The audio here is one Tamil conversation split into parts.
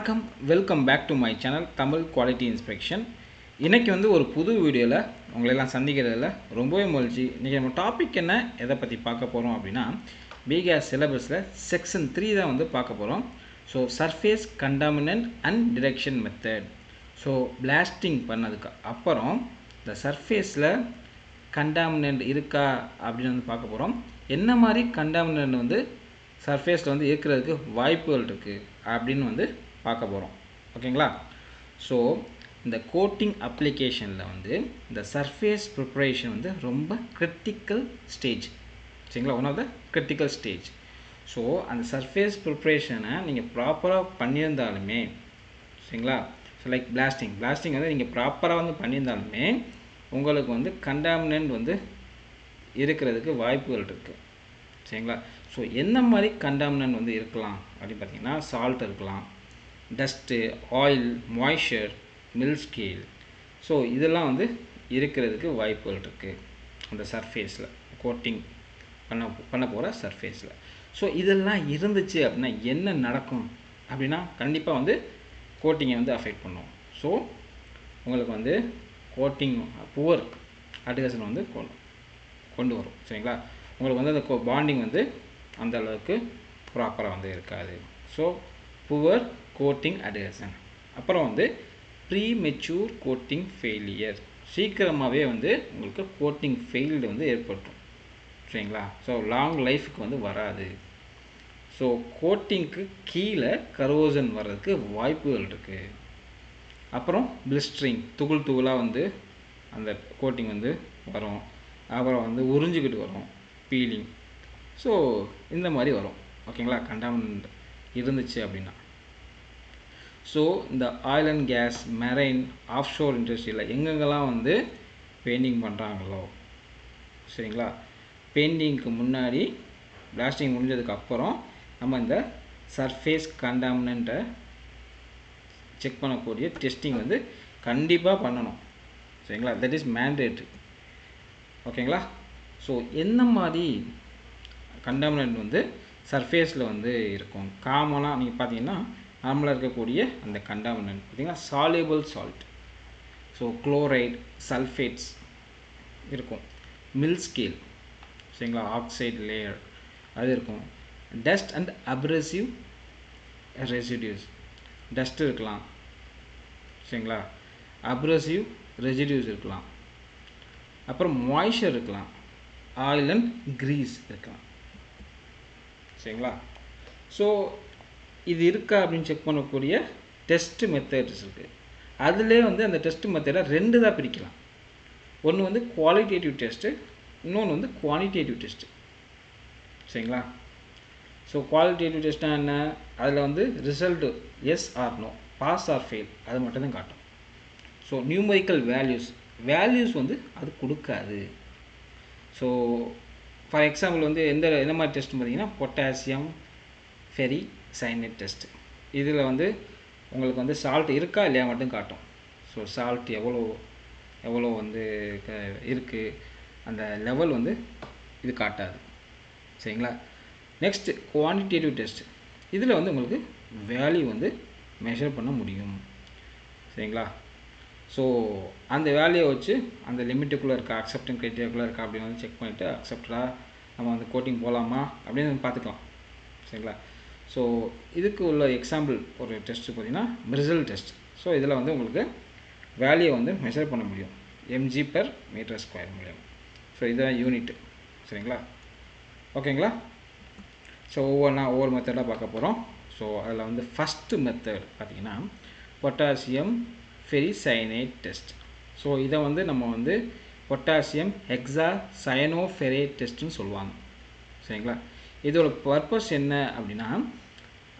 வணக்கம் welcome back to my channel Tamil quality inspection. இன்றைக்கி வந்து ஒரு புது வீடியோவில் உங்களெல்லாம் சந்திக்கிறதுல ரொம்பவே மகிழ்ச்சி. இன்றைக்கி நம்ம டாபிக் என்ன எதை பற்றி பார்க்க போகிறோம் அப்படின்னா, பிகேஸ் சிலபஸில் செக்ஷன் 3 தான் வந்து பார்க்க போகிறோம். So surface contaminant and detection method. So blasting பண்ணதுக்கு அப்புறம் இந்த சர்ஃபேஸில் கண்டாமினன்ட் இருக்கா அப்படின்னு வந்து பார்க்க போகிறோம். என்ன மாதிரி கண்டாமினன்ட் வந்து சர்ஃபேஸில் வந்து இருக்கிறதுக்கு வாய்ப்புகள் இருக்குது அப்படின்னு வந்து பார்க்க போகிறோம். ஓகேங்களா? ஸோ இந்த கோட்டிங் அப்ளிகேஷனில் வந்து இந்த சர்ஃபேஸ் ப்ரிப்பரேஷன் வந்து ரொம்ப கிரிட்டிக்கல் ஸ்டேஜ். சரிங்களா? One of the critical stage. So அந்த சர்ஃபேஸ் ப்ரிப்பரேஷனை நீங்கள் ப்ராப்பராக பண்ணியிருந்தாலுமே, சரிங்களா, ஸோ லைக் பிளாஸ்டிங் வந்து நீங்கள் ப்ராப்பராக வந்து பண்ணியிருந்தாலுமே உங்களுக்கு வந்து கண்டாமினன்ட் வந்து இருக்கிறதுக்கு வாய்ப்புகள் இருக்குது. சரிங்களா? ஸோ என்ன மாதிரி கண்டாமினன்ட் வந்து இருக்கலாம் அப்படின்னு பார்த்தீங்கன்னா, சால்ட் இருக்கலாம், dust, oil, moisture, milk scale. So இதெல்லாம் வந்து இருக்கிறதுக்கு வாய்ப்புகள் இருக்குது அந்த சர்ஃபேஸில், கோட்டிங் பண்ண போகிற சர்ஃபேஸில். ஸோ இதெல்லாம் இருந்துச்சு அப்படின்னா என்ன நடக்கும் அப்படின்னா, கண்டிப்பாக வந்து கோட்டிங்கை வந்து அஃபெக்ட் பண்ணும். ஸோ உங்களுக்கு வந்து கோட்டிங் புவர் அட்ஹெஷன் வந்து கொண்டு வரும். சரிங்களா? உங்களுக்கு வந்து அந்த பாண்டிங் வந்து அந்த அளவுக்கு ப்ராப்பராக வந்து இருக்காது. So poor coating adhesion. அப்புறம் வந்து ப்ரீமெச்சூர் கோட்டிங் ஃபெயிலியர். சீக்கிரமாகவே வந்து உங்களுக்கு கோட்டிங் ஃபெயில்டு வந்து ஏற்பட்டுரும். சரிங்களா? ஸோ லாங் லைஃபுக்கு வந்து வராது. ஸோ கோட்டிங்க்கு கீழே கரோசன் வர்றதுக்கு வாய்ப்புகள் இருக்குது. அப்புறம் பிளிஸ்டரிங், துகளாக வந்து அந்த கோட்டிங் வந்து வரும். அப்புறம் வந்து உறிஞ்சிக்கிட்டு வரும், பீலிங். ஸோ இந்த மாதிரி வரும். ஓகேங்களா? கண்டாமினன்ட் இருந்துச்சு அப்படின்னா. ஸோ இந்த oil and gas, marine, offshore இண்டஸ்ட்ரியில் எங்கெங்கெல்லாம் வந்து பெயிண்டிங் பண்ணுறாங்களோ, சரிங்களா, பெயிண்டிங்க்கு முன்னாடி பிளாஸ்டிங் முடிஞ்சதுக்கு அப்புறம் நம்ம இந்த சர்ஃபேஸ் கண்டாமினன்ட்டை செக் பண்ணக்கூடிய டெஸ்டிங் வந்து கண்டிப்பாக பண்ணணும். சரிங்களா? That is mandatory. ஓகேங்களா? ஸோ என்ன மாதிரி கண்டாமினன்ட் வந்து சர்ஃபேஸில் வந்து இருக்கும்? காமனாக நீங்கள் பார்த்தீங்கன்னா நார்மலாக இருக்கக்கூடிய அந்த கண்டாமினன்ட் பார்த்தீங்கன்னா soluble salt. So chloride, sulphates இருக்கும். மில்க் ஸ்கேல், சரிங்களா, ஆக்சைடு லேயர் அது இருக்கும். Dust and oppressive residues, dust இருக்கலாம், சரிங்களா, அப்ரெசிவ் ரெசிடியூஸ் இருக்கலாம். அப்புறம் மாய்ஸ்சர் இருக்கலாம், ஆயில் அண்ட் கிரீஸ் இருக்கலாம். சரிங்களா? ஸோ இது இருக்கா அப்படின்னு செக் பண்ணக்கூடிய டெஸ்ட் மெத்தட்ஸ் இருக்குது. அதிலே வந்து அந்த டெஸ்ட் மெத்தடை 2 தான் பிரிக்கலாம். ஒன்று வந்து குவாலிட்டேட்டிவ் டெஸ்ட்டு, இன்னொன்று வந்து குவான்டிடேட்டிவ் டெஸ்ட்டு. சரிங்களா? ஸோ குவாலிட்டேட்டிவ் டெஸ்ட்டாக என்ன? அதில் வந்து result yes or no, pass or fail அது மட்டும்தான் காட்டும். ஸோ நியூமரிக்கல் வேல்யூஸ் வந்து அது கொடுக்காது. ஸோ ஃபார் எக்ஸாம்பிள் வந்து என்ன மாதிரி டெஸ்ட் பார்த்தீங்கன்னா, பொட்டாசியம் ஃபெரி சைனேட் டெஸ்ட். இதில் வந்து உங்களுக்கு வந்து சால்ட் இருக்கா இல்லையா மட்டும் காட்டும். ஸோ சால்ட் எவ்வளோ வந்து இருக்குது அந்த லெவல் வந்து இது காட்டாது. சரிங்களா? Next quantitative test. இதில் வந்து உங்களுக்கு வேல்யூ வந்து மெஷர் பண்ண முடியும். சரிங்களா? ஸோ அந்த வேல்யூவை வச்சு அந்த லிமிட்டுக்குள்ளே இருக்கா, அக்செப்டிங் க்ரைட்டீரியாக்குள்ளே இருக்கா அப்படின்னு வந்து செக் பண்ணிவிட்டு அக்செப்டடாக நம்ம வந்து கோட்டிங் போகலாமா அப்படின்னு பார்த்துக்கலாம். சரிங்களா? ஸோ இதுக்கு உள்ள எக்ஸாம்பிள் ஒரு டெஸ்ட்டு பார்த்தீங்கன்னா மிர்சல் டெஸ்ட். ஸோ இதில் வந்து உங்களுக்கு வேல்யூவை வந்து மெஷர் பண்ண முடியும், mg/m² மூலியம். ஸோ இதுதான் யூனிட்டு. சரிங்களா? ஓகேங்களா? ஸோ ஒவ்வொரு மெத்தடாக பார்க்க போகிறோம். ஸோ அதில் வந்து ஃபஸ்ட்டு மெத்தட் பார்த்தீங்கன்னா potassium ferry cyanate test. So இதை வந்து நம்ம வந்து பொட்டாசியம் ஹெக்ஸா சயனோஃபெரேட் டெஸ்ட்டுன்னு சொல்லுவாங்க. சரிங்களா? இதோட பர்பஸ் என்ன அப்படின்னா,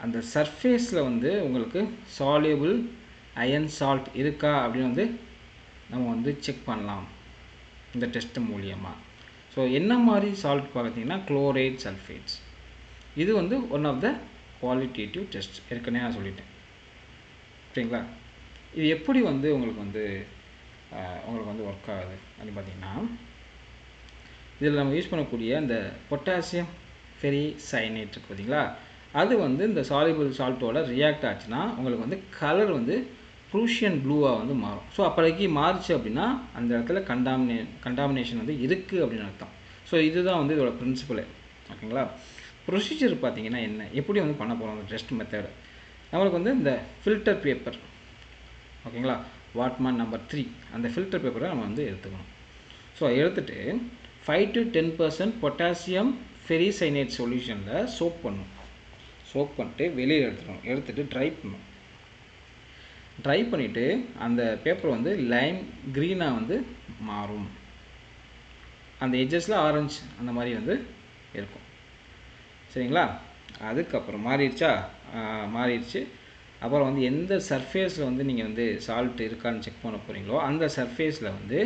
அந்த சர்ஃபேஸில் வந்து உங்களுக்கு சால்யூபிள் அயன் சால்ட் இருக்கா அப்படின்னு வந்து நம்ம வந்து செக் பண்ணலாம் இந்த டெஸ்ட்டு மூலியமாக. ஸோ என்ன மாதிரி சால்ட் பார்த்தீங்கன்னா குளோரைட், சல்ஃபேட்ஸ். இது வந்து one of the qualitative test. ஏற்கனவே நான் சொல்லிட்டேன். சரிங்களா? இது எப்படி வந்து உங்களுக்கு வந்து ஒர்க் ஆகுது அப்படின்னு பார்த்தீங்கன்னா, இதில் நம்ம யூஸ் பண்ணக்கூடிய அந்த பொட்டாசியம் ஃபெரி சைனேட் இருக்குது பார்த்தீங்களா, அது வந்து இந்த சாலிபிள் சால்ட்டோட ரியாக்ட் ஆச்சுன்னா உங்களுக்கு வந்து கலர் வந்து ப்ரூஷியன் ப்ளூவாக வந்து மாறும். ஸோ அப்போதைக்கு மாறிச்சு அப்படின்னா அந்த இடத்துல கண்டாமினேஷன் வந்து இருக்குது அப்படின்னு அர்த்தம். ஸோ இதுதான் வந்து இதோட பிரின்சிபலு. ஓகேங்களா? ப்ரொசீஜர் பார்த்தீங்கன்னா என்ன, எப்படி வந்து பண்ண போகிறோம் அந்த டெஸ்ட் மெத்தடு. நம்மளுக்கு வந்து இந்த ஃபில்டர் பேப்பர், ஓகேங்களா, வாட்மேன் நம்பர் 3 அந்த ஃபில்டர் பேப்பரை நம்ம வந்து எடுத்துக்கணும். ஸோ எடுத்துகிட்டு 5 to 10% பொட்டாசியம் ஃபெரிசைனேட் சொல்யூஷனில் சோப் பண்ணணும். சோப் பண்ணிட்டு வெளியில் எடுத்துகிட்டு ட்ரை பண்ணணும். ட்ரை பண்ணிவிட்டு அந்த பேப்பர் வந்து லைம் க்ரீனாக வந்து மாறும். அந்த எட்ஜஸில் ஆரஞ்சு அந்த மாதிரி வந்து இருக்கும். சரிங்களா? அதுக்கப்புறம் மாறிடுச்சு. அப்புறம் வந்து எந்த சர்ஃபேஸில் வந்து நீங்கள் வந்து சால்ட் இருக்கான்னு செக் பண்ண போகிறீங்களோ அந்த சர்ஃபேஸில் வந்து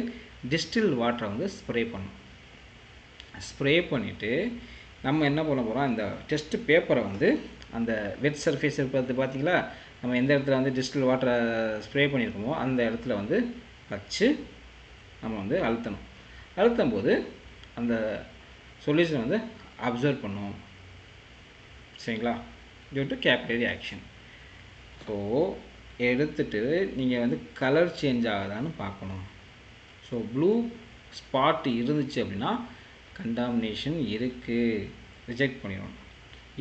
டிஸ்டில் வாட்டரை வந்து ஸ்ப்ரே பண்ணணும். ஸ்ப்ரே பண்ணிவிட்டு நம்ம என்ன பண்ண போகிறோம், அந்த டெஸ்ட் பேப்பரை வந்து அந்த வெட் சர்ஃபேஸ் இருக்கிறது பார்த்தீங்களா, நம்ம எந்த இடத்துல வந்து டிஸ்டில் வாட்டரை ஸ்ப்ரே பண்ணியிருக்கோமோ அந்த இடத்துல வந்து வச்சு நம்ம வந்து அழுத்தும் போது அந்த சொல்யூஷன் வந்து அப்சர்வ் பண்ணும். சரிங்களா? Due to capillary action. So எடுத்துட்டு நீங்கள் வந்து கலர் சேஞ்ச் ஆகுதான்னு பார்க்கணும். ஸோ ப்ளூ ஸ்பாட் இருந்துச்சு அப்படின்னா கண்டாமினேஷன் இருக்குது, ரிஜெக்ட் பண்ணிடணும்.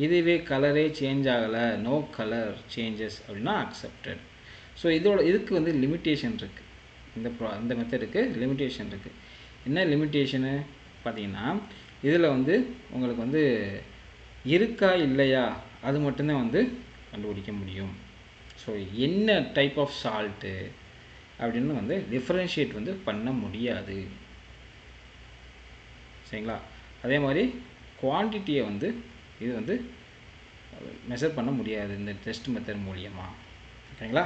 இதுவே கலரே சேஞ்ச் ஆகலை, நோ கலர் சேஞ்சஸ் அப்படின்னா அக்செப்டட். ஸோ இதுக்கு வந்து லிமிட்டேஷன் இருக்குது. இந்த மெத்தடுக்கு லிமிட்டேஷன் இருக்குது. என்ன லிமிட்டேஷனு பார்த்தீங்கன்னா, இதில் வந்து உங்களுக்கு வந்து இருக்கா இல்லையா அது மட்டும்தான் வந்து கண்டுபிடிக்க முடியும். ஸோ என்ன டைப் ஆஃப் சால்ட்டு அப்படின்னு வந்து டிஃப்ரென்ஷியேட் வந்து பண்ண முடியாது. சரிங்களா? அதே மாதிரி குவான்டிட்டியை வந்து இது வந்து மெஷர் பண்ண முடியாது இந்த டெஸ்ட் மெத்தட் மூலியமாக. ஓகேங்களா?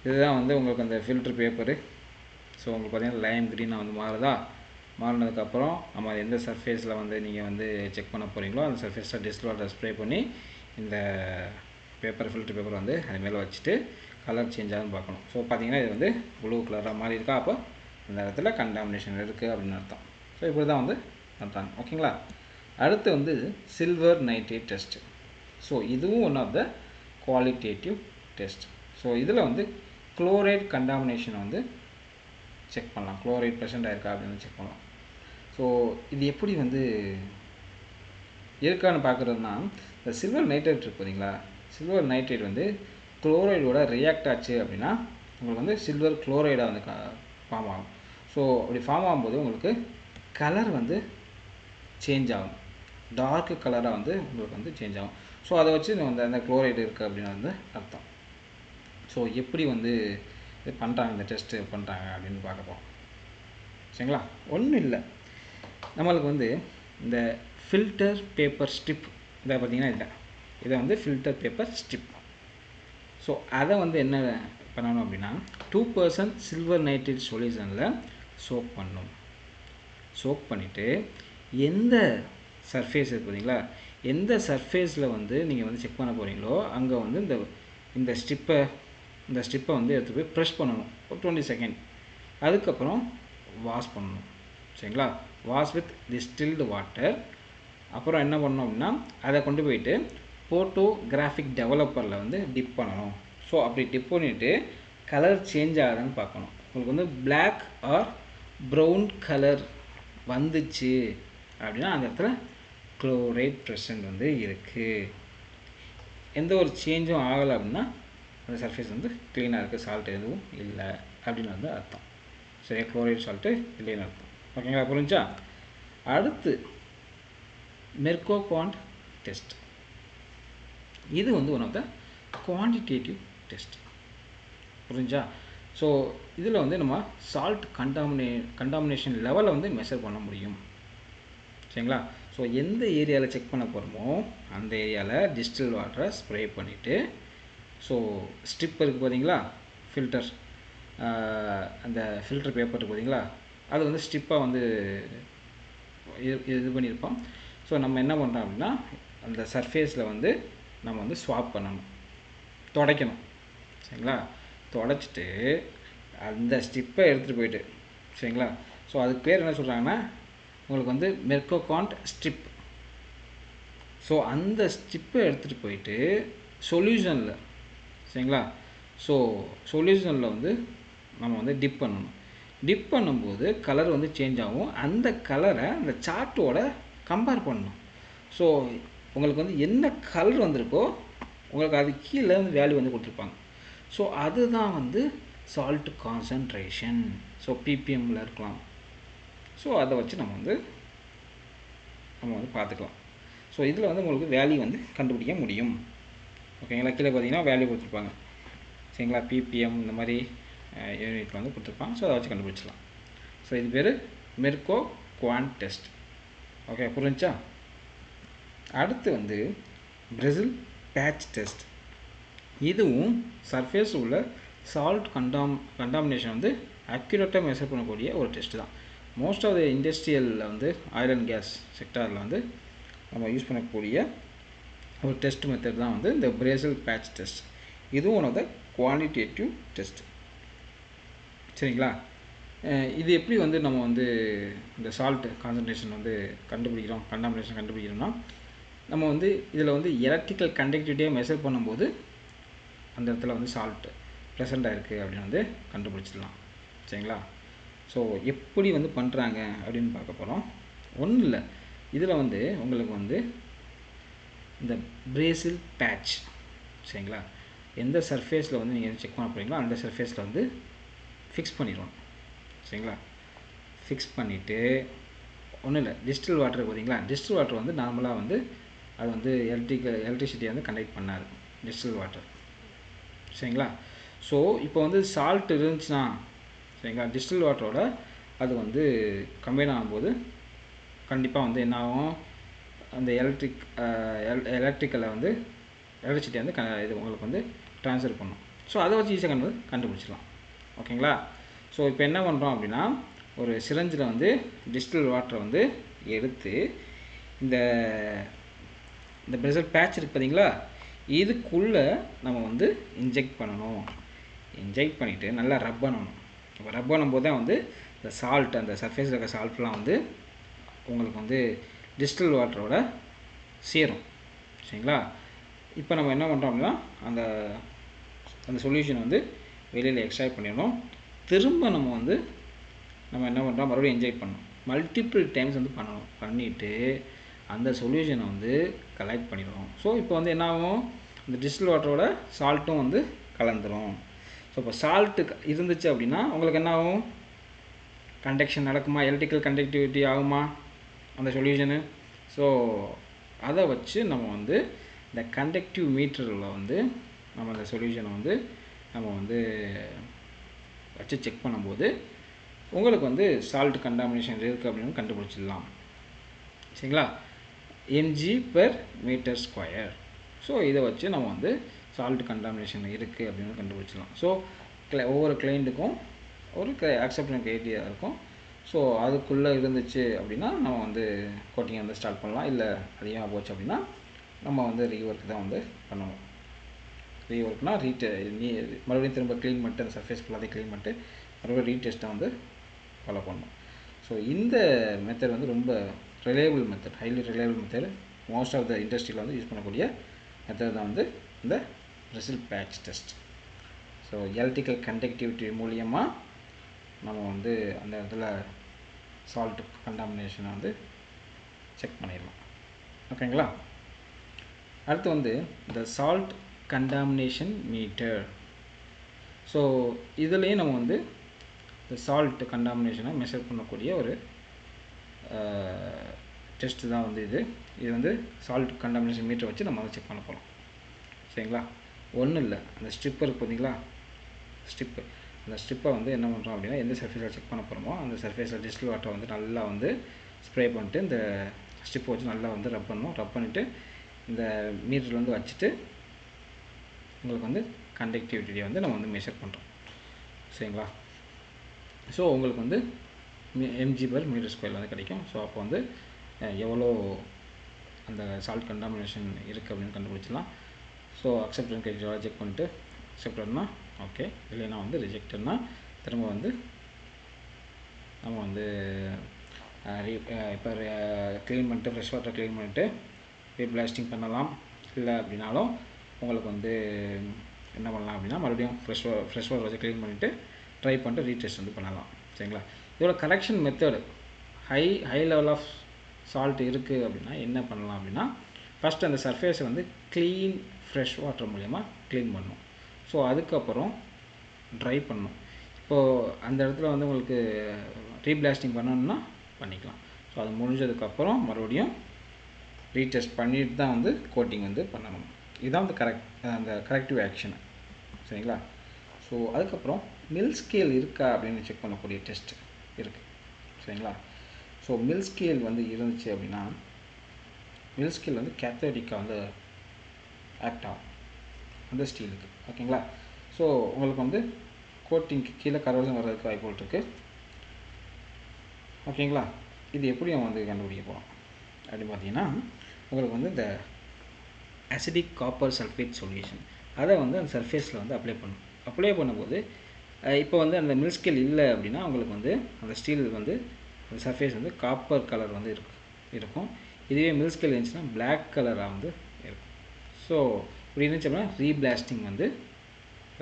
இதுதான் வந்து உங்களுக்கு அந்த ஃபில்ட்ரு பேப்பரு. ஸோ உங்களுக்கு பார்த்தீங்கன்னா லைம் க்ரீனாக வந்து மாறினதுக்கப்புறம் நம்ம எந்த சர்ஃபேஸில் வந்து நீங்கள் வந்து செக் பண்ண போகிறீங்களோ அந்த சர்ஃபேஸில் டிஸ்டில் வாட்டர் ஸ்ப்ரே பண்ணி இந்த ஃபில்ட்ரு பேப்பர் வந்து அது மேலே வச்சுட்டு கலர் சேஞ்ச் ஆகுதுன்னு பார்க்கணும். ஸோ பார்த்தீங்கன்னா இது வந்து ப்ளூ கலராக மாறி இருக்கா, அப்போ அந்த இடத்துல கண்டாமினேஷன் இருக்குது அப்படின்னு அர்த்தம். ஸோ இப்படி தான் வந்து பண்ணுறாங்க. ஓகேங்களா? அடுத்து வந்து சில்வர் நைட்ரேட் டெஸ்ட்டு. ஸோ இதுவும் one of the qualitative test. So இதில் வந்து குளோரைட் கண்டாமினேஷனை வந்து செக் பண்ணலாம். குளோரைட் ப்ரெசென்ட் ஆயிருக்கா அப்படின்னு செக் பண்ணலாம். ஸோ இது எப்படி வந்து இருக்கான்னு பார்க்குறதுனா, இந்த சில்வர் நைட்ரேட் இருக்குது பார்த்தீங்களா, சில்வர் நைட்ரேட் வந்து குளோரைடோட ரியாக்ட் ஆச்சு அப்படின்னா உங்களுக்கு வந்து சில்வர் குளோரைடாக வந்து ஃபார்ம் ஆகும். ஸோ அப்படி ஃபார்ம் ஆகும்போது உங்களுக்கு கலர் வந்து சேஞ்ச் ஆகும், டார்க் கலராக வந்து உங்களுக்கு வந்து சேஞ்ச் ஆகும். ஸோ அதை வச்சு அந்த குளோரைடு இருக்குது அப்படின்னு வந்து அர்த்தம். ஸோ எப்படி வந்து இது பண்ணுறாங்க, இந்த டெஸ்ட்டு பண்ணுறாங்க அப்படின்னு பார்க்க போகிறோம். சரிங்களா? ஒன்றும் இல்லை, நம்மளுக்கு வந்து இந்த ஃபில்டர் பேப்பர் ஸ்ட்ரிப் இதை பார்த்திங்கன்னா இதை வந்து ஃபில்டர் பேப்பர் ஸ்ட்ரிப். ஸோ அதை வந்து என்ன பண்ணணும் அப்படின்னா 2% சில்வர் நைட்ரேட் சொல்யூஷனில் சோப் பண்ணணும். சோப் பண்ணிவிட்டு எந்த சர்ஃபேஸ் இருக்குது பார்த்தீங்களா, எந்த சர்ஃபேஸில் வந்து நீங்கள் வந்து செக் பண்ண போகிறீங்களோ அங்கே வந்து இந்த ஸ்ட்ரிப்பை வந்து எடுத்து போய் ப்ரெஷ் பண்ணணும் ஒரு 20 செகண்ட். அதுக்கப்புறம் வாஷ் பண்ணணும். சரிங்களா? Wash with distilled water. அப்புறம் என்ன பண்ணணும் அப்படின்னா அதை கொண்டு போயிட்டு ஃபோட்டோகிராஃபிக் டெவலப்பரில் வந்து டிப் பண்ணணும். ஸோ அப்படி டிப் பண்ணிவிட்டு கலர் சேஞ்ச் ஆகுதுன்னு பார்க்கணும். உங்களுக்கு வந்து பிளாக் ஆர் ப்ரௌன் கலர் வந்துச்சு அப்படின்னா அந்த இடத்துல குளோரைட் ப்ரெசன்ட் வந்து இருக்குது. எந்த ஒரு சேஞ்சும் ஆகலை அப்படின்னா அந்த சர்ஃபேஸ் வந்து க்ளீனாக இருக்குது, சால்ட் எதுவும் இல்லை அப்படின்னு வந்து அர்த்தம். சரியா? குளோரைட் சால்ட்டு இல்லைன்னு அர்த்தம். ஓகேங்களா? புரிஞ்சா? அடுத்து மெர்கோகாண்ட் டெஸ்ட். இது வந்து one of the quantitative test. புரிஞ்சா? ஸோ இதில் வந்து நம்ம சால்ட் கண்டாமினேஷன் லெவலை வந்து மெஷர் பண்ண முடியும். சரிங்களா? ஸோ எந்த ஏரியாவில் செக் பண்ண போகிறோமோ அந்த ஏரியாவில் டிஸ்டில் வாட்டரை ஸ்ப்ரே பண்ணிவிட்டு, ஸோ ஸ்ட்ரிப் இருக்குது பார்த்தீங்களா, ஃபில்டர் அந்த ஃபில்டர் பேப்பர் இருக்குது பார்த்தீங்களா, அது வந்து ஸ்ட்ரிப்பாக வந்து இது பண்ணியிருப்போம். ஸோ நம்ம என்ன பண்ணுறோம் அப்படின்னா அந்த சர்ஃபேஸில் வந்து நம்ம வந்து ஸ்வாப் பண்ணணும், துடைக்கணும். சரிங்களா? துடைச்சிட்டு அந்த ஸ்ட்ரிப்பை எடுத்துகிட்டு போயிட்டு, சரிங்களா, ஸோ அதுக்கு பேர் என்ன சொல்கிறாங்கன்னா உங்களுக்கு வந்து மெர்கோகாண்ட் ஸ்ட்ரிப். ஸோ அந்த ஸ்டிப்பை எடுத்துகிட்டு போயிட்டு சொல்யூஷனில், சரிங்களா, ஸோ சொல்யூஷனில் வந்து நம்ம வந்து டிப் பண்ணணும். டிப் பண்ணும்போது கலர் வந்து சேஞ்ச் ஆகும். அந்த கலரை அந்த சார்ட்டோட கம்பேர் பண்ணணும். ஸோ உங்களுக்கு வந்து என்ன கலர் வந்திருக்கோ உங்களுக்கு அது கீழே வந்து வேல்யூ வந்து கொடுத்துருப்பாங்க. ஸோ அதுதான் வந்து சால்ட் கான்சன்ட்ரேஷன். ஸோ ppmல இருக்கலாம். ஸோ அதை வச்சு நம்ம வந்து பார்த்துக்கலாம். ஸோ இதில் வந்து உங்களுக்கு வேல்யூ வந்து கண்டுபிடிக்க முடியும். ஓகேங்களா, கீழே பார்த்தீங்கன்னா வேல்யூ கொடுத்துருப்பாங்க, சரிங்களா, ppm இந்த மாதிரி யூனிட் வந்து கொடுத்துருப்பாங்க. ஸோ அதை வச்சு கண்டுபிடிச்சிடலாம். ஸோ இது பேர் மெர்கோ குவான்ட் டெஸ்ட். ஓகே, புரிஞ்சா? அடுத்து வந்து பிரேசில் பேட்ச் டெஸ்ட். இதுவும் சர்ஃபேஸ் உள்ள சால்ட் கண்டாமினேஷன் வந்து அக்யூரேட்டாக மெஷர் பண்ணக்கூடிய ஒரு டெஸ்ட் தான். மோஸ்ட் ஆஃப் த இண்டஸ்ட்ரியலில் வந்து ஆயில் அண்ட் கேஸ் செக்டாரில் வந்து நம்ம யூஸ் பண்ணக்கூடிய ஒரு டெஸ்ட் மெத்தட் தான் வந்து இந்த பிரேசில் பேட்ச் டெஸ்ட். இதுவும் one of the quantitative test, சரிங்களா. இது எப்படி வந்து நம்ம வந்து இந்த சால்ட் கான்சன்ட்ரேஷன் வந்து கண்டாமினேஷன் கண்டுபிடிக்கிறோம்னா, நம்ம வந்து இதில் வந்து எலக்ட்ரிக்கல் கண்டக்டிவிட்டியை மெஷர் பண்ணும்போது அந்த இடத்துல வந்து சால்ட் ப்ரெசென்ட் ஆகிருக்கு அப்படின்னு வந்து கண்டுபிடிச்சிடலாம், சரிங்களா. ஸோ எப்படி வந்து பண்ணுறாங்க அப்படின்னு பார்க்க போகிறோம். ஒன்றும் இல்லை, இதில் வந்து உங்களுக்கு வந்து இந்த பிரேசில் பேட்ச், சரிங்களா, எந்த சர்ஃபேஸில் வந்து நீங்கள் செக் பண்ண போகிறீங்களோ அந்த சர்ஃபேஸில் வந்து ஃபிக்ஸ் பண்ணிடுவோம், சரிங்களா. ஃபிக்ஸ் பண்ணிவிட்டு ஒன்றும் இல்லை, டிஸ்டில் வாட்டர் பார்த்தீங்களா, டிஸ்டில் வாட்டர் வந்து நார்மலாக வந்து அது வந்து எலக்ட்ரிசிட்டியை வந்து கண்டக்ட் பண்ணாது டிஸ்டில் வாட்டர், சரிங்களா. ஸோ இப்போ வந்து சால்ட் இருந்துச்சுன்னா, சரிங்களா, டிஸ்டில் வாட்டரோட அது வந்து கம்பைன் ஆகும்போது கண்டிப்பாக வந்து என்ன ஆகும், அந்த எலக்ட்ரிக்கலை வந்து எலக்ட்ரிசிட்டியை வந்து இது உங்களுக்கு வந்து ட்ரான்ஸ்ஃபர் பண்ணும். ஸோ அதை வச்சு ஈஸியாக கண்டுபிடிச்சிடலாம், ஓகேங்களா. ஸோ இப்போ என்ன பண்ணுறோம் அப்படின்னா, ஒரு சிரஞ்சில் வந்து டிஸ்டில் வாட்டரை வந்து எடுத்து இந்த பிரேசில் பேட்ச் இருக்குது பார்த்தீங்களா, இதுக்குள்ளே நம்ம வந்து இன்ஜெக்ட் பண்ணணும். இன்ஜெக்ட் பண்ணிவிட்டு நல்லா ரப் பண்ணணும். இப்போ ரப் பண்ணும்போது தான் வந்து இந்த சால்ட், அந்த சர்ஃபேஸில் இருக்க சால்ட்லாம் வந்து உங்களுக்கு வந்து டிஸ்டில் வாட்டரோட சேரும், சரிங்களா. இப்போ நம்ம என்ன பண்ணுறோம் அப்படின்னா, அந்த சொல்யூஷன் வந்து வெளியில் எக்ஸ்ட்ராக்ட் பண்ணிடணும். திரும்ப நம்ம என்ன பண்ணுறோம், மறுபடியும் இன்ஜெக்ட் பண்ணணும். மல்டிபிள் டைம்ஸ் வந்து பண்ணணும். பண்ணிவிட்டு அந்த சொல்யூஷனை வந்து கலெக்ட் பண்ணிடுவோம். ஸோ இப்போ வந்து என்ன ஆகும், இந்த டிஸ்டில் வாட்டரோட சால்ட்டும் வந்து கலந்துரும். ஸோ இப்போ சால்ட்டு இருந்துச்சு அப்படின்னா உங்களுக்கு என்ன ஆகும், கண்டக்ஷன் நடக்குமா, எலக்ட்ரிக்கல் கண்டக்டிவிட்டி ஆகுமா அந்த சொல்யூஷனு. ஸோ அதை வச்சு நம்ம வந்து இந்த கண்டக்டிவ் மீட்டரில் வந்து நம்ம அந்த சொல்யூஷனை வந்து நம்ம வந்து வச்சு செக் பண்ணும்போது உங்களுக்கு வந்து சால்ட் கண்டாமினேஷன் இருக்குது அப்படின்னு கண்டுபிடிச்சிடலாம், சரிங்களா. mg/m². ஸோ இதை வச்சு நம்ம வந்து சால்ட் கண்டாமினேஷன் இருக்குது அப்படின்னு கண்டுபிடிச்சிடலாம். ஸோ ஒவ்வொரு கிளைண்ட்டுக்கும் ஒரு அக்செப்டன்ஸ் க்ரைட்டீரியா இருக்கும். ஸோ அதுக்குள்ளே இருந்துச்சு அப்படின்னா நம்ம வந்து கோட்டிங் வந்து ஸ்டார்ட் பண்ணலாம். இல்லை அதிகமாக போச்சு அப்படின்னா நம்ம வந்து ரீஒர்க் தான் வந்து பண்ணணும். ரீஒர்க்னால் மறுபடியும் திரும்ப க்ளீன் பண்ணிட்டு அந்த சர்ஃபேஸ் ஃபுல்லாக க்ளீன் பண்ணிட்டு மறுபடியும் ரீடெஸ்ட்டை வந்து ஃபாலோ பண்ணணும். ஸோ இந்த மெத்தட் வந்து ரொம்ப reliable method, highly reliable method. Most of the இண்டஸ்ட்ரியில் வந்து யூஸ் பண்ணக்கூடிய மெத்தட் தான் வந்து இந்த Bresle patch test. So electrical conductivity மூலியமாக நம்ம வந்து அந்த இடத்துல சால்ட் கண்டாமினேஷனை வந்து செக் பண்ணிடலாம், ஓகேங்களா. அடுத்து வந்து இந்த சால்ட் கண்டாமினேஷன் மீட்டர். ஸோ இதுலேயும் நம்ம வந்து இந்த சால்ட் கண்டாமினேஷனை மெஷர் பண்ணக்கூடிய ஒரு டெஸ்ட்டு தான் வந்து இது வந்து சால்ட் கண்டாமினேஷன் மீட்டரை வச்சு நம்ம வந்து செக் பண்ண போகிறோம், சரிங்களா. ஒன்றும் இல்லை, அந்த ஸ்ட்ரிப்பர் இருக்குது பார்த்தீங்களா, அந்த ஸ்ட்ரிப்பை வந்து என்ன பண்ணுறோம் அப்படின்னா, எந்த சர்ஃபேஸில் செக் பண்ண போகிறோமோ அந்த சர்ஃபேஸில் டிஸ்டில் வாட்டரை வந்து நல்லா வந்து ஸ்ப்ரே பண்ணிட்டு இந்த ஸ்ட்ரிப்பை வச்சு நல்லா வந்து ரப் பண்ணணும். ரப் பண்ணிவிட்டு இந்த மீட்டரில் வந்து வச்சுட்டு உங்களுக்கு வந்து கண்டக்டிவிட்டியை வந்து நம்ம வந்து மெஷர் பண்ணுறோம், சரிங்களா. ஸோ உங்களுக்கு வந்து mg/m² வந்து கிடைக்கும். ஸோ அப்போ வந்து எவ்வளோ அந்த சால்ட் கண்டாமினேஷன் இருக்குது அப்படின்னு கண்டுபிடிச்சிடலாம். ஸோ அக்செப்டன்ஸ் க்ரைட்டீரியா செக் பண்ணிட்டு அக்செப்டட்னா ஓகே, இல்லைன்னா வந்து ரிஜெக்டட்னா திரும்ப வந்து நம்ம வந்து இப்போ க்ளீன் பண்ணிட்டு ஃப்ரெஷ் வாட்டர் க்ளீன் பண்ணிவிட்டு ரீபிளாஸ்டிங் பண்ணலாம். இல்லை அப்படின்னாலும் உங்களுக்கு வந்து என்ன பண்ணலாம் அப்படின்னா மறுபடியும் ஃப்ரெஷ் வாட்டர் வச்சு க்ளீன் பண்ணிவிட்டு ட்ரை பண்ணிட்டு ரீடெஸ்ட் வந்து பண்ணலாம். சரிங்களா? இதோட correction method high level of salt இருக்குது அப்படின்னா என்ன பண்ணலாம் அப்படின்னா, ஃபஸ்ட்டு அந்த சர்ஃபேஸை வந்து க்ளீன் ஃப்ரெஷ் வாட்டர் மூலயமா க்ளீன் பண்ணணும். ஸோ அதுக்கப்புறம் ட்ரை பண்ணணும். இப்போது அந்த இடத்துல வந்து உங்களுக்கு ரீபிளாஸ்டிங் பண்ணணும்னா பண்ணிக்கலாம். ஸோ அது முடிஞ்சதுக்கப்புறம் மறுபடியும் ரீடெஸ்ட் பண்ணிட்டு தான் வந்து கோட்டிங் வந்து பண்ணணும். இதுதான் வந்து அந்த கரெக்டிவ் ஆக்ஷனு. சரிங்களா? ஸோ அதுக்கப்புறம் மில் ஸ்கேல் இருக்கா அப்படின்னு செக் பண்ணக்கூடிய டெஸ்ட் இருக்குது. சரிங்களா? ஸோ மில் ஸ்கேல் வந்து இருந்துச்சு அப்படின்னா மில் ஸ்கேல் வந்து கேத்தோடிக்காக வந்து ஆக்ட் ஆகும் அந்த ஸ்டீலுக்கு. ஓகேங்களா? ஸோ உங்களுக்கு வந்து கோட்டிங்க்கு கீழே கரோஷன் வர்றதுக்கு வாய்ப்புகள் இருக்குது. ஓகேங்களா? இது எப்படி நம்ம வந்து கண்டுபிடிக்க போகிறோம் அப்படின்னு பார்த்தீங்கன்னா, உங்களுக்கு வந்து இந்த அசிடிக் காப்பர் சல்ஃபேட் சொல்யூஷன் அதை வந்து அந்த சர்ஃபேஸில் வந்து அப்ளை பண்ணணும். அப்ளை பண்ணும்போது இப்போ வந்து அந்த மில் ஸ்கேல் இல்லை அப்படின்னா உங்களுக்கு வந்து அந்த ஸ்டீல் வந்து அந்த சர்ஃபேஸ் வந்து காப்பர் கலர் வந்து இருக்கும். இதுவே மில் ஸ்கேல் இருந்துச்சுன்னா பிளாக் கலராக வந்து இருக்கும். ஸோ இப்படி இருந்துச்சு அப்படின்னா ரீபிளாஸ்டிங் வந்து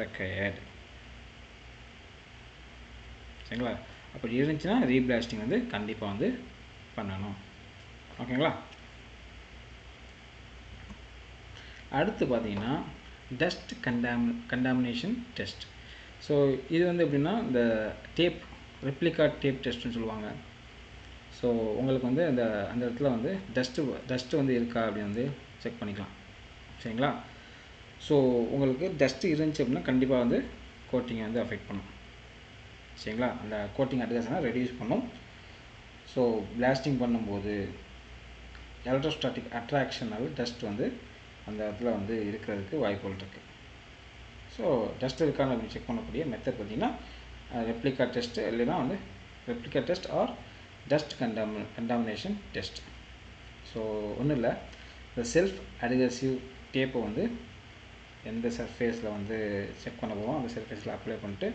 ரெக்வயர்டு. சரிங்களா? அப்படி இருந்துச்சுன்னா ரீபிளாஸ்டிங் வந்து கண்டிப்பாக வந்து பண்ணணும். ஓகேங்களா? அடுத்து பார்த்தீங்கன்னா டஸ்ட் கண்டாமினேஷன் டெஸ்ட். ஸோ இது வந்து எப்படின்னா இந்த ரெப்ளிகா டேப் டெஸ்ட்டுன்னு சொல்லுவாங்க. ஸோ உங்களுக்கு வந்து அந்த இடத்துல வந்து டஸ்ட்டு வந்து இருக்கா அப்படின்னு வந்து செக் பண்ணிக்கலாம். சரிங்களா? ஸோ உங்களுக்கு டஸ்ட்டு இருந்துச்சு அப்படின்னா கண்டிப்பாக வந்து கோட்டிங்கை வந்து அஃபெக்ட் பண்ணும். சரிங்களா? அந்த கோட்டிங் அட்ரஸ்னால் ரெடியூஸ் பண்ணும். ஸோ பிளாஸ்டிங் பண்ணும்போது எலக்ட்ரோஸ்டாட்டிக் அட்ராக்ஷனால் டஸ்ட் வந்து அந்த இடத்துல வந்து இருக்கிறதுக்கு வாய்ப்புகள் இருக்குது. ஸோ டஸ்ட் இருக்கான்னு அப்படின்னு செக் பண்ணக்கூடிய மெத்தட் பார்த்திங்கன்னா ரெப்ளிகா டெஸ்ட்டு, இல்லைன்னா வந்து replica test or dust contamination test. So ஒன்றும் இல்லை, இந்த செல்ஃப் அட்ஹெசிவ் டேப்பை வந்து எந்த சர்ஃபேஸில் வந்து செக் பண்ண போவோம் அந்த சர்ஃபேஸில் அப்ளை பண்ணிட்டு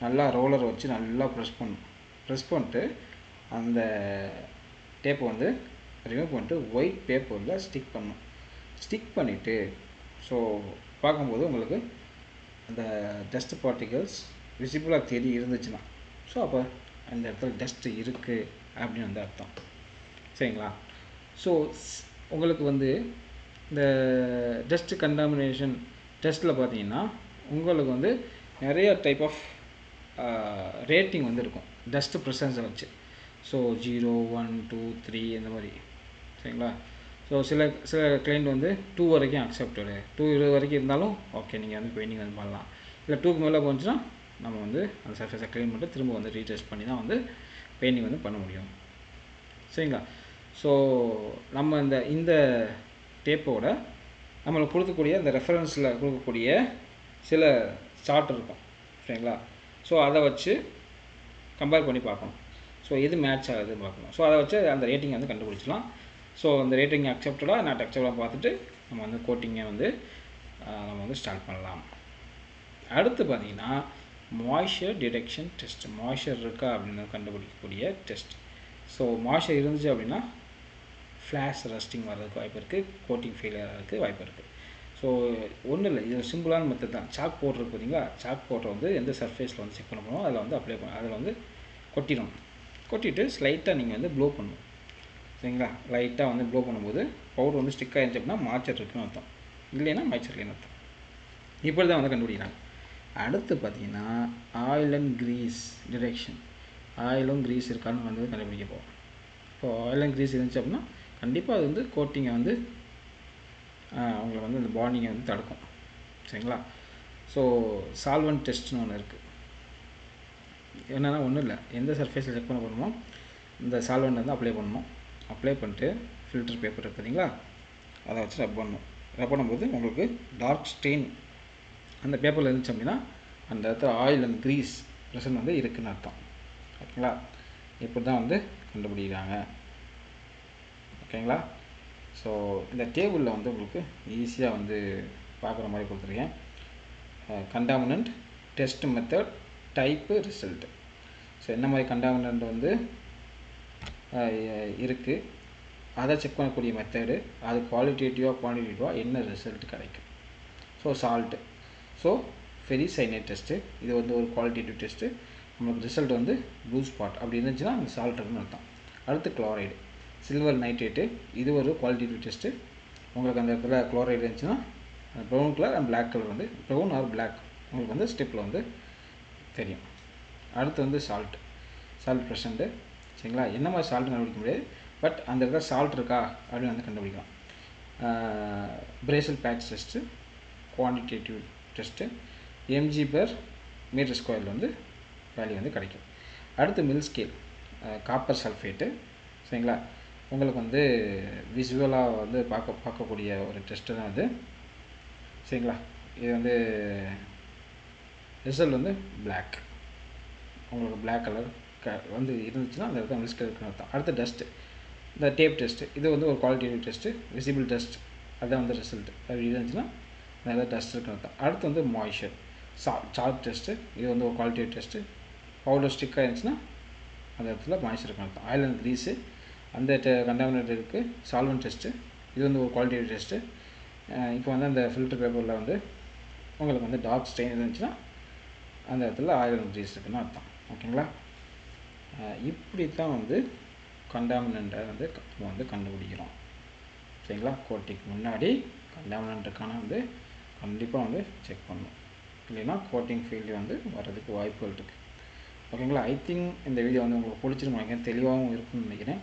நல்லா ரோலரை வச்சு நல்லா ப்ரெஸ் பண்ணிட்டு அந்த டேப்பை வந்து ரிமூவ் பண்ணிட்டு ஒயிட் பேப்பரில் ஸ்டிக் பண்ணிவிட்டு ஸோ பார்க்கும்போது உங்களுக்கு அந்த டஸ்ட் பார்ட்டிகல்ஸ் விசிபிளாக இருந்துச்சுன்னா ஸோ அப்போ அந்த இடத்துல டஸ்ட்டு இருக்குது அப்படின்னு வந்து அர்த்தம். சரிங்களா? ஸோ உங்களுக்கு வந்து இந்த டஸ்ட் கண்டாமினேஷன் டெஸ்ட்டில் பார்த்தீங்கன்னா உங்களுக்கு வந்து நிறைய டைப் ஆஃப் ரேட்டிங் வந்து இருக்கும் டஸ்ட்டு ப்ரெசன்ஸை வச்சு. ஸோ 0, 1, 2, 3 இந்த மாதிரி. சரிங்களா? ஸோ சில கிளைண்ட் வந்து 2 வரைக்கும் அக்செப்டடு, 2 வரைக்கும் இருந்தாலும் ஓகே நீங்கள் வந்து பெயிண்டிங் வந்து பண்ணலாம். இல்லை 2க்கு மேலே போச்சுன்னா நம்ம வந்து அந்த சர்ஃபேஸை க்ளீன் பண்ணிட்டு திரும்ப வந்து ரீடெஸ்ட் பண்ணி தான் வந்து பெயிண்டிங் வந்து பண்ண முடியும். சரிங்களா? ஸோ நம்ம இந்த டேப்போட நம்மளுக்கு கொடுக்கக்கூடிய அந்த ரெஃபரன்ஸில் கொடுக்கக்கூடிய சில சார்ட் இருக்கும். சரிங்களா? ஸோ அதை வச்சு கம்பேர் பண்ணி பார்க்கணும். ஸோ எது மேட்ச் ஆகுதுன்னு பார்க்கணும். ஸோ அதை வச்சு அந்த ரேட்டிங்கை வந்து கண்டுபிடிச்சலாம். ஸோ அந்த ரேட்டிங் அக்செப்டடாக நாட் அக்செப்டாக பார்த்துட்டு நம்ம வந்து கோட்டிங்கை வந்து நம்ம வந்து ஸ்டார்ட் பண்ணலாம். அடுத்து பார்த்திங்கன்னா மாய்ஸ்சர் டிடெக்ஷன் டெஸ்ட். மாய்ஸ்சர் இருக்கா அப்படின்னு கண்டுபிடிக்கக்கூடிய டெஸ்ட். ஸோ மாய்ஸ்சர் இருந்துச்சு அப்படின்னா ஃப்ளாஷ் ரஸ்டிங் வர்றதுக்கு வாய்ப்பு இருக்குது, கோட்டிங் ஃபெயிலியர் ஆகிறதுக்கு வாய்ப்பு இருக்குது. ஸோ ஒன்றும் இல்லை, இது சிம்பிளான மெத்தட் தான். சாக் பவுடர் இருக்குது பார்த்தீங்களா, சாக் பவுடரை வந்து எந்த சர்ஃபேஸில் வந்து செக் பண்ண போகிறோம் அதில் வந்து அப்ளை பண்ண அதில் வந்து கொட்டிட்டு ஸ்லைட்டாக நீங்கள் வந்து ப்ளோ பண்ணணும். சரிங்களா? லைட்டாக வந்து ப்ளோ பண்ணும்போது பவுடர் வந்து ஸ்டிக் ஆகிருந்துச்சு அப்படின்னா மாய்ச்சர் இருக்குன்னு அர்த்தம், இல்லைன்னா மாய்ச்சர் இல்லைன்னு அர்த்தம். இப்படி தான் வந்து கண்டுபிடிக்கிறாங்க. அடுத்து பார்த்தீங்கன்னா ஆயில் அண்ட் க்ரீஸ் டிடெக்ஷன். ஆயிலும் க்ரீஸ் இருக்கான்னு வந்து கண்டுபிடிக்க போகிறோம். இப்போ ஆயில் அண்ட் க்ரீஸ் இருந்துச்சு அப்படின்னா கண்டிப்பாக அது வந்து கோட்டிங்கை வந்து அவங்களை வந்து அந்த பாண்டிங்கை வந்து தடுக்கும். சரிங்களா? ஸோ சால்வன்ட் டெஸ்ட்னு ஒன்று இருக்குது. என்னென்னா ஒன்றும் இல்லை, எந்த சர்ஃபேஸில் செக் பண்ண போகிறோமோ இந்த சால்வெண்ட் வந்து அப்ளை பண்ணணும். அப்ளை பண்ணிட்டு ஃபில்டர் பேப்பர் இருக்குது பார்த்தீங்களா, அதை வச்சு ரப் பண்ணணும். ரப் பண்ணும்போது உங்களுக்கு டார்க் ஸ்டெயின் அந்த பேப்பரில் இருந்துச்சு அப்படின்னா அந்த இடத்துல ஆயில் அண்ட் க்ரீஸ் ப்ரெசன்ட் வந்து இருக்குதுன்னு அர்த்தம். ஓகேங்களா? இப்படி தான் வந்து கண்டுபிடிக்கிறாங்க. ஓகேங்களா? ஸோ இந்த டேபிளில் வந்து உங்களுக்கு ஈஸியாக வந்து பார்க்குற மாதிரி கொடுத்துருக்கேன். Contaminant, test method, type, result. So என்ன மாதிரி கண்டாமினன்ட் வந்து இருக்குது, அதை செக் பண்ணக்கூடிய மெத்தடு, அது குவாலிட்டேட்டிவாக குவான்டிடேட்டிவாக என்ன ரிசல்ட் கிடைக்கும். ஸோ சால்ட்டு, ஸோ ஃபெரிசைனேட் டெஸ்ட்டு, இது வந்து ஒரு குவாலிட்டேட்டிவ் டெஸ்ட்டு. நமக்கு ரிசல்ட் வந்து ப்ளூ ஸ்பாட் அப்படி இருந்துச்சுன்னா அந்த சால்ட் இருக்குன்னு அர்த்தம். அடுத்து குளோரைடு, சில்வர் நைட்ரேட்டு, இது ஒரு குவாலிட்டேட்டிவ் டெஸ்ட்டு. உங்களுக்கு அந்த இடத்துல குளோரைடு இருந்துச்சுன்னா brown colour and black colour வந்து ப்ரௌன் ஆர் பிளாக் உங்களுக்கு வந்து ஸ்டெப்பில் வந்து தெரியும். அடுத்து வந்து சால்ட் ப்ரெசண்ட்டு, சரிங்களா. என்ன மாதிரி சால்ட்டு கண்டுபிடிக்க முடியாது, பட் அந்த இடத்துல சால்ட் இருக்கா அப்படின்னு வந்து கண்டுபிடிக்கலாம். Bresle patch test, quantitative test, mg per metre ஸ்கொயரில் வந்து வேல்யூ வந்து கிடைக்கும். அடுத்து மில் ஸ்கேல், காப்பர் சல்ஃபேட்டு, சரிங்களா. உங்களுக்கு வந்து விசுவலாக வந்து பார்க்கக்கூடிய ஒரு டெஸ்ட்டு தான் அது, சரிங்களா. இது வந்து ரிசல்ட் வந்து பிளாக், உங்களுக்கு பிளாக் கலர் வந்து இருந்துச்சுன்னா அந்த இடத்துல மில் ஸ்கேல் இருக்குன்னு அர்த்தம். அடுத்து டஸ்ட்டு, இந்த டேப் டெஸ்ட்டு, இது வந்து ஒரு குவாலிட்டேட்டிவ் டெஸ்ட்டு, விசிபிள் டஸ்ட், அதுதான் வந்து ரிசல்ட். அது இருந்துச்சுன்னா அந்த இடத்துல டஸ்ட் இருக்குன்னு அர்த்தம். அடுத்து வந்து மாய்ஸ்சர், சால்ட் டெஸ்ட்டு, இது வந்து ஒரு குவாலிட்டேட்டிவ் டெஸ்ட்டு. பவுடர் ஸ்டிக்காக இருந்துச்சுன்னா அந்த இடத்துல மாய்ஸ்சர் இருக்குன்னு அர்த்தம். ஆயில் அண்ட் க்ரீஸு, அந்த கண்டாமினேட் இருக்குது. சால்வெண்ட் டெஸ்ட்டு, இது வந்து ஒரு குவாலிட்டேட்டிவ் டெஸ்ட்டு. இப்போ வந்து அந்த ஃபில்டர் பேப்பரில் வந்து உங்களுக்கு வந்து டார்க் ஸ்டெயின் இருந்துச்சுன்னா அந்த இடத்துல ஆயில் அண்ட் க்ரீஸ் இருக்குன்னு அர்த்தம். ஓகேங்களா. இப்படி தான் வந்து கண்டாமினண்ட்டை வந்து நம்ம வந்து கண்டுபிடிக்கிறோம், சரிங்களா. கோட்டிங் முன்னாடி கண்டாமினண்ட்டுக்கான வந்து கண்டிப்பாக வந்து செக் பண்ணணும், இல்லைன்னா கோட்டிங் ஃபெயிலியர் வந்து வர்றதுக்கு வாய்ப்புகள் இருக்குது. ஓகேங்களா. ஐ திங்க் இந்த வீடியோ வந்து உங்களுக்கு பிடிச்சிருன்னு நினைக்கிறேன், தெளிவாகவும் இருக்குன்னு நினைக்கிறேன்.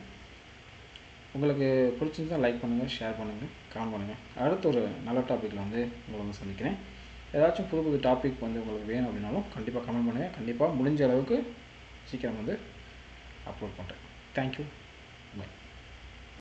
உங்களுக்கு பிடிச்சிருந்தா லைக் பண்ணுங்கள், ஷேர் பண்ணுங்கள், கமெண்ட் பண்ணுங்கள். அடுத்த ஒரு நல்ல டாப்பிக்கில் வந்து உங்களை வந்து சந்திக்கிறேன். ஏதாச்சும் புது டாபிக் வந்து உங்களுக்கு வேணும் அப்படின்னாலும் கண்டிப்பாக கமெண்ட் பண்ணுங்கள். கண்டிப்பாக முடிஞ்ச அளவுக்கு சீக்கிரம் வந்து அப்லோட் பண்ணுறேன். Thank you, by.